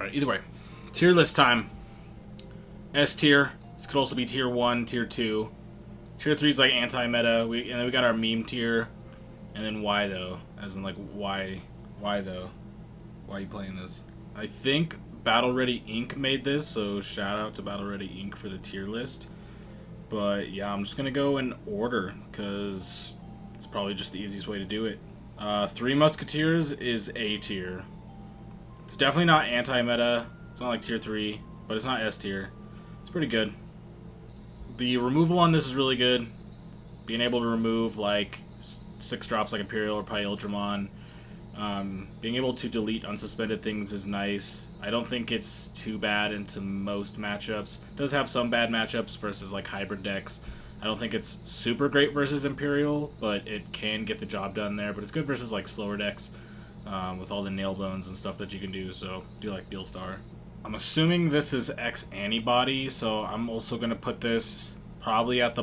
Alright, either way. Tier list time. S tier. This could also be tier 1, tier 2. Tier 3 is like anti-meta. And then we got our meme tier. And then why though? As in like, why though? Why are you playing this? I think Battle Ready Inc. made this, so shout out to Battle Ready Inc. for the tier list. But yeah, I'm just gonna go in order, because it's probably just the easiest way to do it. Three Musketeers is A tier. It's definitely not anti-meta. It's not like tier 3, but it's not S tier. It's pretty good. The removal on this is really good. Being able to remove like 6 drops like Imperial or Imperialdramon. Being able to delete unsuspended things is nice. I don't think it's too bad into most matchups. It does have some bad matchups versus like hybrid decks. I don't think it's super great versus Imperial, but it can get the job done there. But it's good versus like slower decks with all the nail bones and stuff that you can do. So I do like Beelstar. I'm assuming this is X antibody, so I'm also gonna put this probably at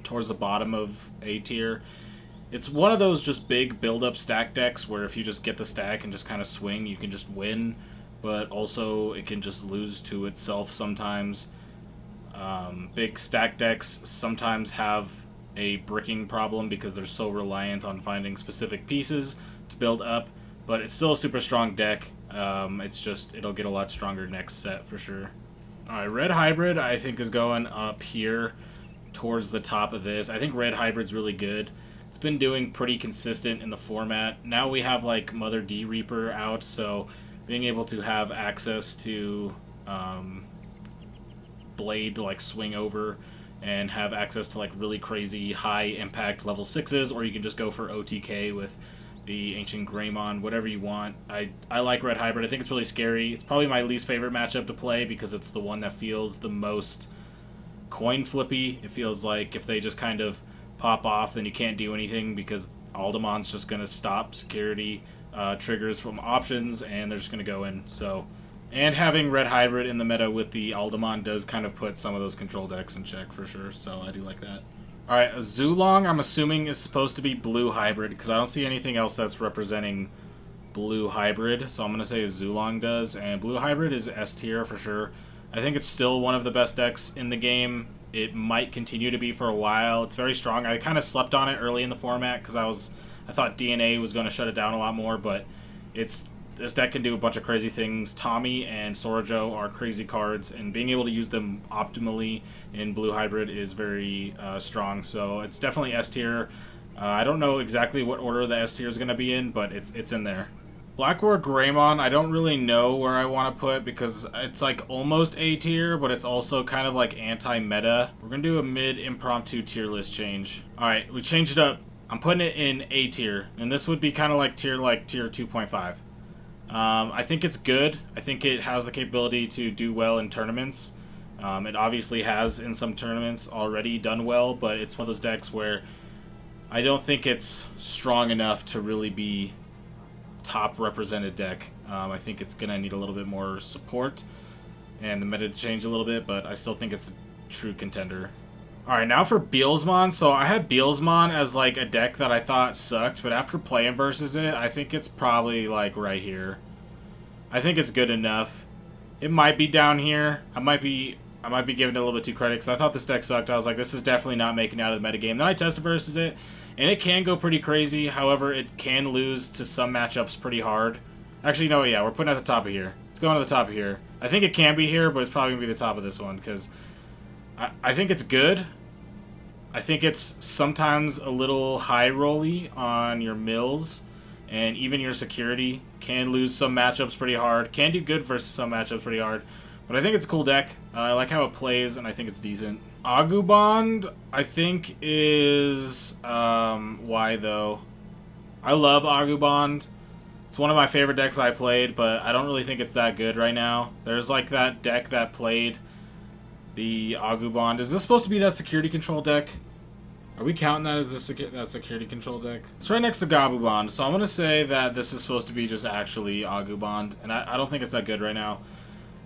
towards the bottom of A tier. It's one of those just big build-up stack decks where if you just get the stack and just kind of swing, you can just win, but also it can just lose to itself sometimes. Big stack decks sometimes have a bricking problem because they're so reliant on finding specific pieces to build up, but it's still a super strong deck. It's just, it'll get a lot stronger next set for sure. Alright, Red Hybrid I think is going up here towards the top of this. I think Red Hybrid's really good. It's been doing pretty consistent in the format. Now we have like Mother D Reaper out, so being able to have access to Blade to like swing over and have access to like really crazy high impact level 6s, or you can just go for OTK with the Ancient Greymon, whatever you want. I like Red Hybrid. I think it's really scary. It's probably my least favorite matchup to play because it's the one that feels the most coin flippy. It feels like if they just kind of pop off, then you can't do anything because Aldamon's just going to stop security triggers from options, and they're just going to go in. So, and having Red Hybrid in the meta with the Aldamon does kind of put some of those control decks in check for sure, so I do like that. Alright, Zulong I'm assuming is supposed to be Blue Hybrid, because I don't see anything else that's representing Blue Hybrid, so I'm going to say Zulong does, and Blue Hybrid is S tier for sure. I think it's still one of the best decks in the game. It might continue to be for a while. It's very strong. I kind of slept on it early in the format because I thought DNA was going to shut it down a lot more, but this deck can do a bunch of crazy things. Tommy and Sorojo are crazy cards, and being able to use them optimally in Blue Hybrid is very strong. So it's definitely S tier. I don't know exactly what order the S tier is going to be in, but it's in there. Black War Greymon, I don't really know where I want to put because it's like almost A tier, but it's also kind of like anti-meta. We're going to do a mid-impromptu tier list change. Alright, we changed it up. I'm putting it in A tier, and this would be kind of like tier 2.5. I think it's good. I think it has the capability to do well in tournaments. It obviously has in some tournaments already done well, but it's one of those decks where I don't think it's strong enough to really be top represented deck. I think it's gonna need a little bit more support and the meta to change a little bit, but I still think it's a true contender. Alright, now for Beelzemon. So I had Beelzemon as like a deck that I thought sucked, but after playing versus it, I think it's probably like right here. I think it's good enough. It might be down here. I might be giving it a little bit too credit because I thought this deck sucked. I was like, this is definitely not making it out of the metagame. Then I tested versus it, and it can go pretty crazy. However, it can lose to some matchups pretty hard. Actually, no, yeah, we're putting it at the top of here. It's going to the top of here. I think it can be here, but it's probably going to be the top of this one because I think it's good. I think it's sometimes a little high rolly on your mills, and even your security can lose some matchups pretty hard. Can do good versus some matchups pretty hard. But I think it's a cool deck. I like how it plays, and I think it's decent. Agubond, I think, is... why, though? I love Agubond. It's one of my favorite decks I played, but I don't really think it's that good right now. There's, like, that deck that played the Agubond. Is this supposed to be that security control deck? Are we counting that as that security control deck? It's right next to Gabubond, so I'm going to say that this is supposed to be just actually Agubond, and I don't think it's that good right now.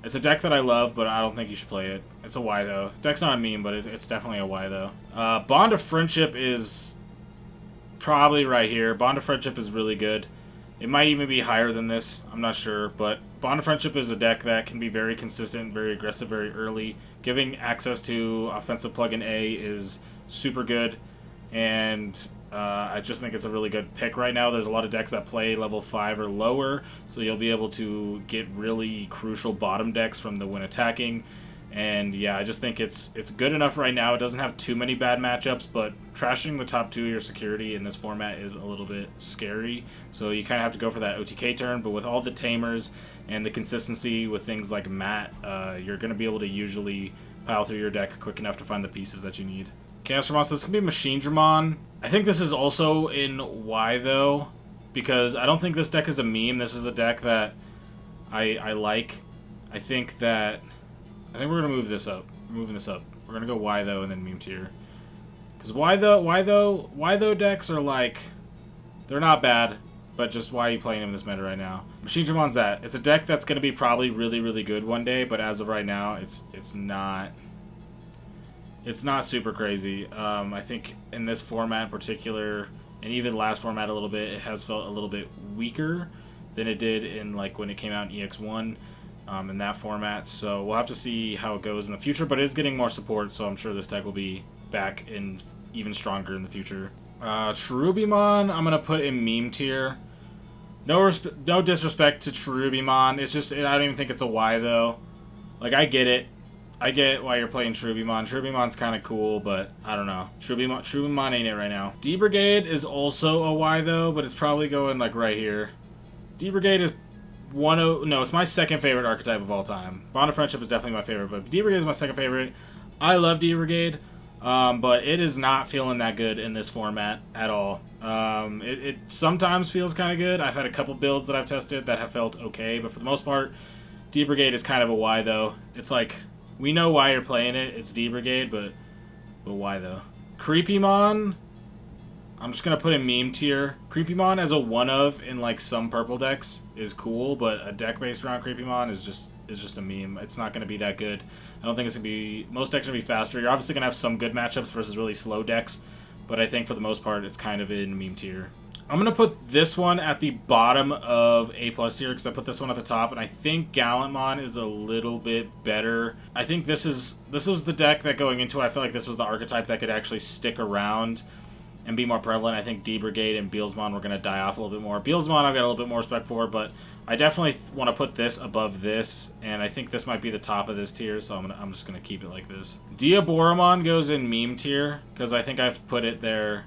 It's a deck that I love, but I don't think you should play it. It's a Y, though. The deck's not a meme, but it's definitely a Y, though. Bond of Friendship is probably right here. Bond of Friendship is really good. It might even be higher than this. I'm not sure, but Bond of Friendship is a deck that can be very consistent, very aggressive, very early. Giving access to offensive plug-in A is super good, and I just think it's a really good pick right now. There's a lot of decks that play level 5 or lower, so you'll be able to get really crucial bottom decks from the when attacking. And yeah, I just think it's good enough right now. It doesn't have too many bad matchups, but trashing the top 2 of your security in this format is a little bit scary. So you kind of have to go for that OTK turn, but with all the tamers and the consistency with things like Mat, you're going to be able to usually pile through your deck quick enough to find the pieces that you need. Chaos Dramon, so this can be Machine Dramon. I think this is also in Y, though, because I don't think this deck is a meme. This is a deck that I like. I think we're going to move this up. We're moving this up. We're going to go Y, though, and then meme tier. Because Y, though decks are, like, they're not bad, but just why are you playing them in this meta right now? Machine Dramon's that. It's a deck that's going to be probably really, really good one day, but as of right now, it's not super crazy. I think in this format in particular, and even last format a little bit, it has felt a little bit weaker than it did in, like, when it came out in EX1. In that format, so we'll have to see how it goes in the future, but it is getting more support, so I'm sure this deck will be back and even stronger in the future. Cherubimon, I'm gonna put in meme tier. No disrespect to Cherubimon, it's just, I don't even think it's a Y, though. Like, I get it. I get why you're playing Cherubimon. Cherubimon's kind of cool, but I don't know. Cherubimon ain't it right now. D-Brigade is also a Y, though, but it's probably going, like, right here. D-Brigade is it's my second favorite archetype of all time. Bond of Friendship is definitely my favorite, but D-Brigade is my second favorite. I love D-Brigade, but it is not feeling that good in this format at all. It sometimes feels kind of good. I've had a couple builds that I've tested that have felt okay, but for the most part, D-Brigade is kind of a Y, though. It's like, we know why you're playing it. It's D-Brigade, but why, though? Creepymon, I'm just going to put in meme tier. Creepymon as a one-of in, like, some purple decks is cool, but a deck based around Creepymon is just a meme. It's not going to be that good. I don't think it's going to be... Most decks are going to be faster. You're obviously going to have some good matchups versus really slow decks, but I think for the most part, it's kind of in meme tier. I'm going to put this one at the bottom of A+ tier because I put this one at the top, and I think Gallantmon is a little bit better. I think this was the deck that going into it, I feel like this was the archetype that could actually stick around and be more prevalent. I think D-Brigade and Beelzemon were going to die off a little bit more. Beelzemon I've got a little bit more respect for, but I definitely want to put this above this, and I think this might be the top of this tier, so I'm just going to keep it like this. Diaboromon goes in meme tier, because I think I've put it there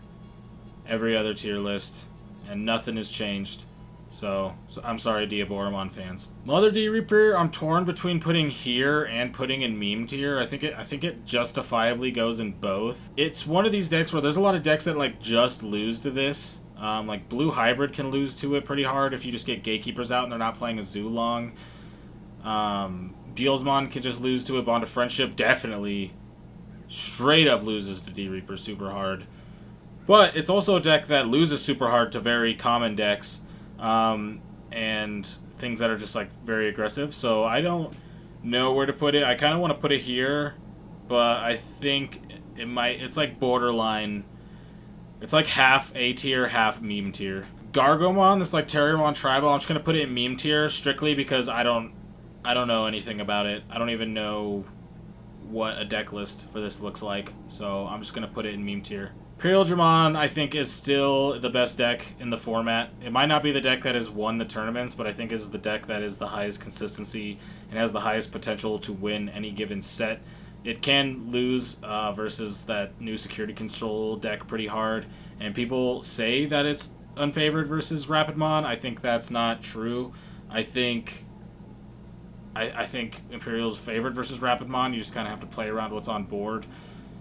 every other tier list, and nothing has changed. So I'm sorry, Diaboromon fans. Mother D Reaper, I'm torn between putting here and putting in meme tier. I think it justifiably goes in both. It's one of these decks where there's a lot of decks that like just lose to this. Like Blue Hybrid can lose to it pretty hard if you just get Gatekeepers out and they're not playing a Zulong. Beelzemon can just lose to it. Bond of Friendship definitely straight up loses to D Reaper super hard. But it's also a deck that loses super hard to very common decks. And things that are just like very aggressive, so I don't know where to put it. I kind of want to put it here, but I think it's like borderline. It's like half A tier, half meme tier. Gargomon, this like Digimon Tribal, I'm just gonna put it in meme tier strictly because I don't know anything about it. I don't even know what a deck list for this looks like, so I'm just gonna put it in meme tier. Imperialdramon, I think, is still the best deck in the format. It might not be the deck that has won the tournaments, but I think is the deck that is the highest consistency and has the highest potential to win any given set. It can lose versus that new security control deck pretty hard, and people say that it's unfavored versus Rapidmon. I think that's not true. I think Imperial's favored versus Rapidmon. You just kind of have to play around what's on board.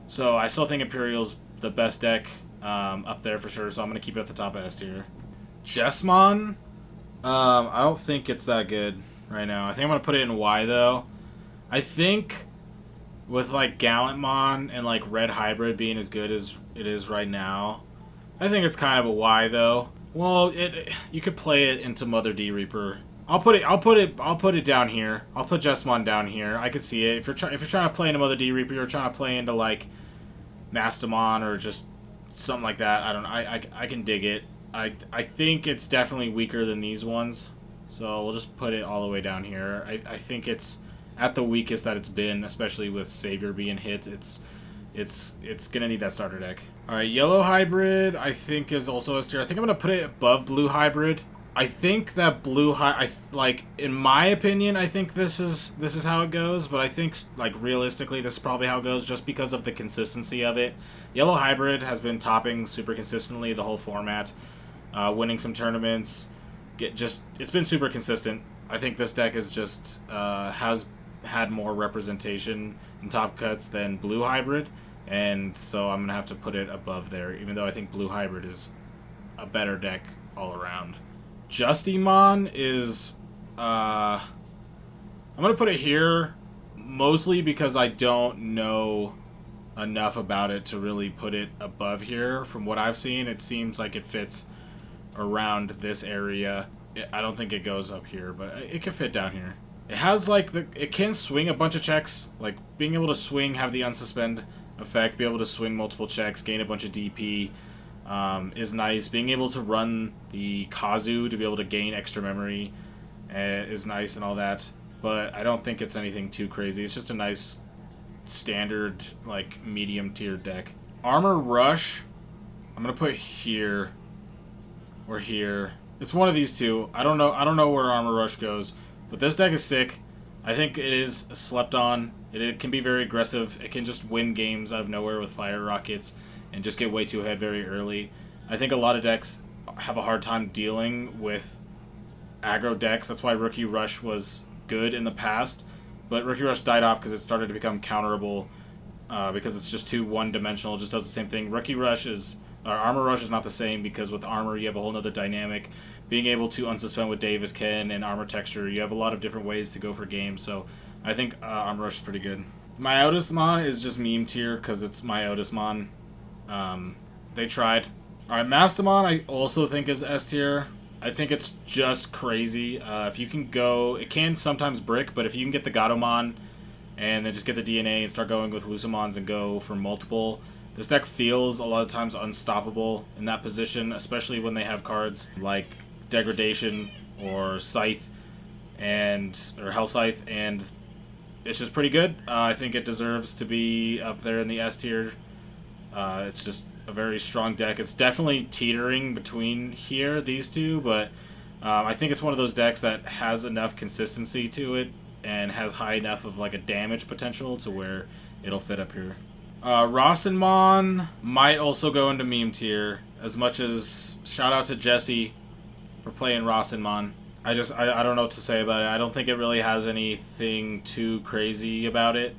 So I still think Imperial's the best deck up there for sure, so I'm going to keep it at the top of S tier. Jesmon, I don't think it's that good right now. I think I'm going to put it in Y, though. I think with, like, Gallantmon and, like, Red Hybrid being as good as it is right now, I think it's kind of a Y, though. Well, you could play it into Mother D Reaper. I'll put it down here. I'll put Jesmon down here. I could see it. If you're trying to play into Mother D Reaper, you're trying to play into, like, Mastemon or just something like that. I don't know. I can dig it. I think it's definitely weaker than these ones. So we'll just put it all the way down here. I think it's at the weakest that it's been, especially with Savior being hit. It's gonna need that starter deck. All right, yellow hybrid I think is also S tier. I think I'm gonna put it above blue hybrid. I think that blue like in my opinion, I think this is how it goes. But I think like realistically, this is probably how it goes just because of the consistency of it. Yellow hybrid has been topping super consistently the whole format, winning some tournaments. It's been super consistent. I think this deck is just has had more representation in top cuts than blue hybrid, and so I'm gonna have to put it above there, even though I think blue hybrid is a better deck all around. Justimon is I'm gonna put it here mostly because I don't know enough about it to really put it above here. From what I've seen, it seems like it fits around this area. I don't think it goes up here, but it can fit down here. It has like it can swing a bunch of checks, like being able to swing, have the unsuspend effect, be able to swing multiple checks, gain a bunch of DP is nice. Being able to run the Kazu to be able to gain extra memory is nice and all that, but I don't think it's anything too crazy. It's just a nice standard like medium tier deck. Armor Rush, I'm gonna put here or here. It's one of these two. I don't know where Armor Rush goes, but this deck is sick. I think it is slept on. It can be very aggressive. It can just win games out of nowhere with fire rockets and just get way too ahead very early. I think a lot of decks have a hard time dealing with aggro decks. That's why Rookie Rush was good in the past, but Rookie Rush died off because it started to become counterable because it's just too one-dimensional. It just does the same thing. Armor Rush is not the same because with Armor you have a whole nother dynamic. Being able to unsuspend with Davis Ken and Armor Texture, you have a lot of different ways to go for games, so I think Armor Rush is pretty good. Myotismon is just meme tier because it's Myotismon. They tried. Alright, Mastemon I also think is S tier. I think it's just crazy. If you can go, it can sometimes brick, but if you can get the Gargomon and then just get the DNA and start going with Lucemons and go for multiple, this deck feels a lot of times unstoppable in that position, especially when they have cards like Degradation or Scythe or Hell Scythe, and it's just pretty good. I think it deserves to be up there in the S tier. It's just a very strong deck. It's definitely teetering between these two, but I think it's one of those decks that has enough consistency to it and has high enough of like a damage potential to where it'll fit up here. Rosinmon might also go into meme tier, as much as shout out to Jesse for playing Rosinmon. I don't know what to say about it. I don't think it really has anything too crazy about it.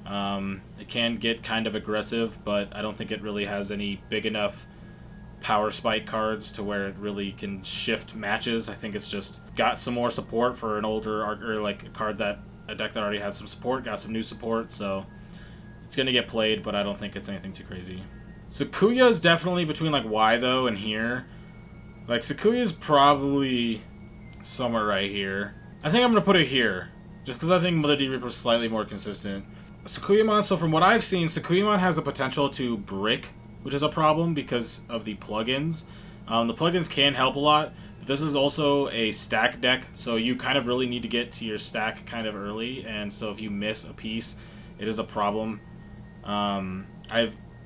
It can get kind of aggressive, but I don't think it really has any big enough power spike cards to where it really can shift matches. I think it's just got some more support for an older, or like a deck that already had some support, got some new support, so it's going to get played, but I don't think it's anything too crazy. Sakuya is definitely between like Y though and here. Like Sakuya is probably somewhere right here. I think I'm going to put it here, just because I think Mother D Reaper is slightly more consistent. Sakuyamon, so from what I've seen, Sakuyamon has a potential to brick, which is a problem because of the plugins. The plugins can help a lot, but this is also a stack deck, so you kind of really need to get to your stack kind of early, and so if you miss a piece, it is a problem.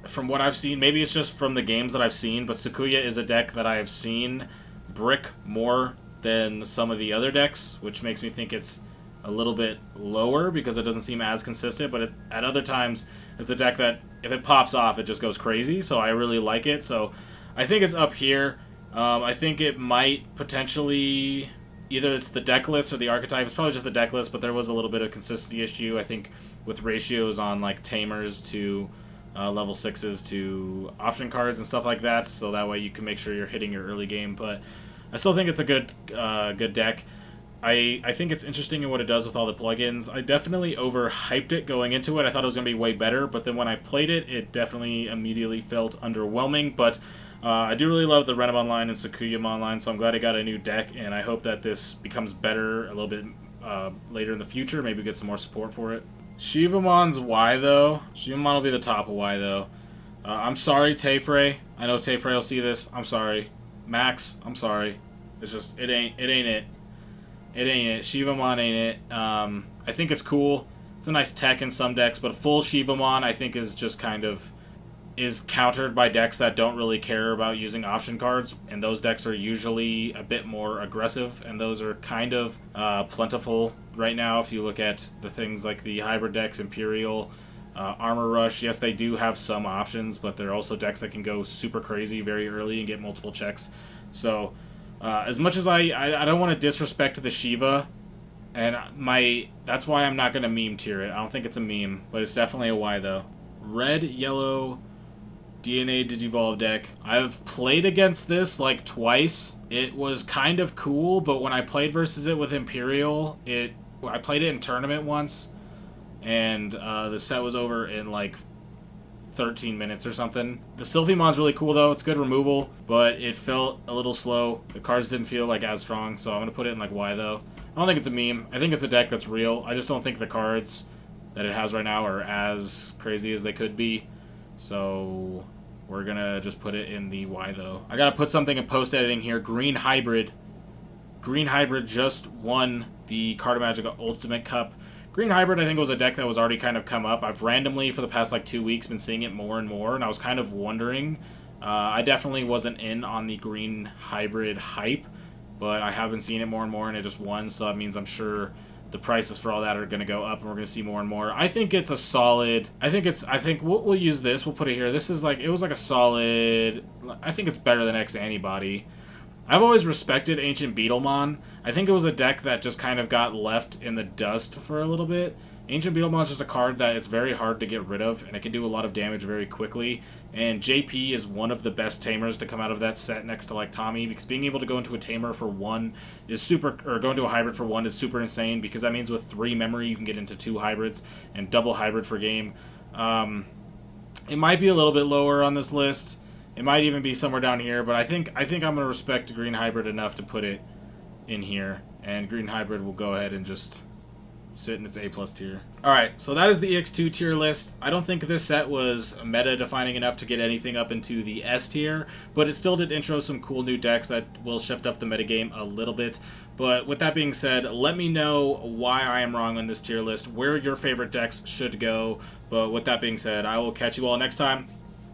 From what I've seen, maybe it's just from the games that I've seen, but Sakuya is a deck that I have seen brick more than some of the other decks, which makes me think it's a little bit lower because it doesn't seem as consistent, but at other times it's a deck that if it pops off it just goes crazy, so I really like it. So I think it's up here. I think it might potentially, either it's the deck list or the archetype. It's probably just the deck list, but there was a little bit of consistency issue, I think, with ratios on like Tamers to level 6s to option cards and stuff like that, so that way you can make sure you're hitting your early game. But I still think it's a good deck. I think it's interesting in what it does with all the plugins. I definitely overhyped it going into it. I thought it was going to be way better, but then when I played it, it definitely immediately felt underwhelming. But I do really love the Renamon line and Sakuyamon line, so I'm glad I got a new deck, and I hope that this becomes better a little bit later in the future. Maybe get some more support for it. Shivamon's Y, though. Shivamon will be the top of Y, though. I'm sorry, Tayfrey. I know Tayfrey will see this. I'm sorry. Max, I'm sorry. It's just, it ain't it. It ain't it. Shivamon ain't it. I think it's cool. It's a nice tech in some decks, but a full Shivamon I think is just kind of is countered by decks that don't really care about using option cards, and those decks are usually a bit more aggressive, and those are kind of plentiful right now. If you look at the things like the hybrid decks, Imperial, Armor Rush, yes, they do have some options, but they're also decks that can go super crazy very early and get multiple checks. So as much as I don't want to disrespect the Shiva, and that's why I'm not going to meme tier it. I don't think it's a meme, but it's definitely a Y though. Red, yellow, DNA Digivolve deck. I've played against this like twice. It was kind of cool, but when I played versus it with Imperial, I played it in tournament once, and the set was over in like 13 minutes or something. The Sylvemon's really cool though. It's good removal, but it felt a little slow. The cards didn't feel like as strong, so I'm gonna put it in like Y though. I don't think it's a meme. I think it's a deck that's real. I just don't think the cards that it has right now are as crazy as they could be. So we're gonna just put it in the Y though. I gotta put something in post editing here. Green Hybrid. Green Hybrid just won the Card Magic Ultimate Cup. Green Hybrid, I think, was a deck that was already kind of come up. I've randomly, for the past like 2 weeks, been seeing it more and more, and I was kind of wondering. I definitely wasn't in on the Green Hybrid hype, but I have been seeing it more and more, and it just won, so that means I'm sure the prices for all that are going to go up, and we're going to see more and more. I think it's a solid... I think we'll use this. We'll put it here. This is like... It was like a solid... I think it's better than X Antibody. I've always respected Ancient Beetlemon. I think it was a deck that just kind of got left in the dust for a little bit. Ancient Beetlemon is just a card that it's very hard to get rid of, and it can do a lot of damage very quickly. And JP is one of the best tamers to come out of that set next to like Tommy, because being able to go into a tamer for 1 is super, or go into a hybrid for 1 is super insane, because that means with 3 memory you can get into 2 hybrids and double hybrid for game. It might be a little bit lower on this list. It might even be somewhere down here, but I think I'm going to respect Green Hybrid enough to put it in here, and Green Hybrid will go ahead and just sit in its A+ tier. Alright, so that is the EX2 tier list. I don't think this set was meta-defining enough to get anything up into the S tier, but it still did intro some cool new decks that will shift up the metagame a little bit. But with that being said, let me know why I am wrong on this tier list, where your favorite decks should go. But with that being said, I will catch you all next time.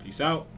Peace out.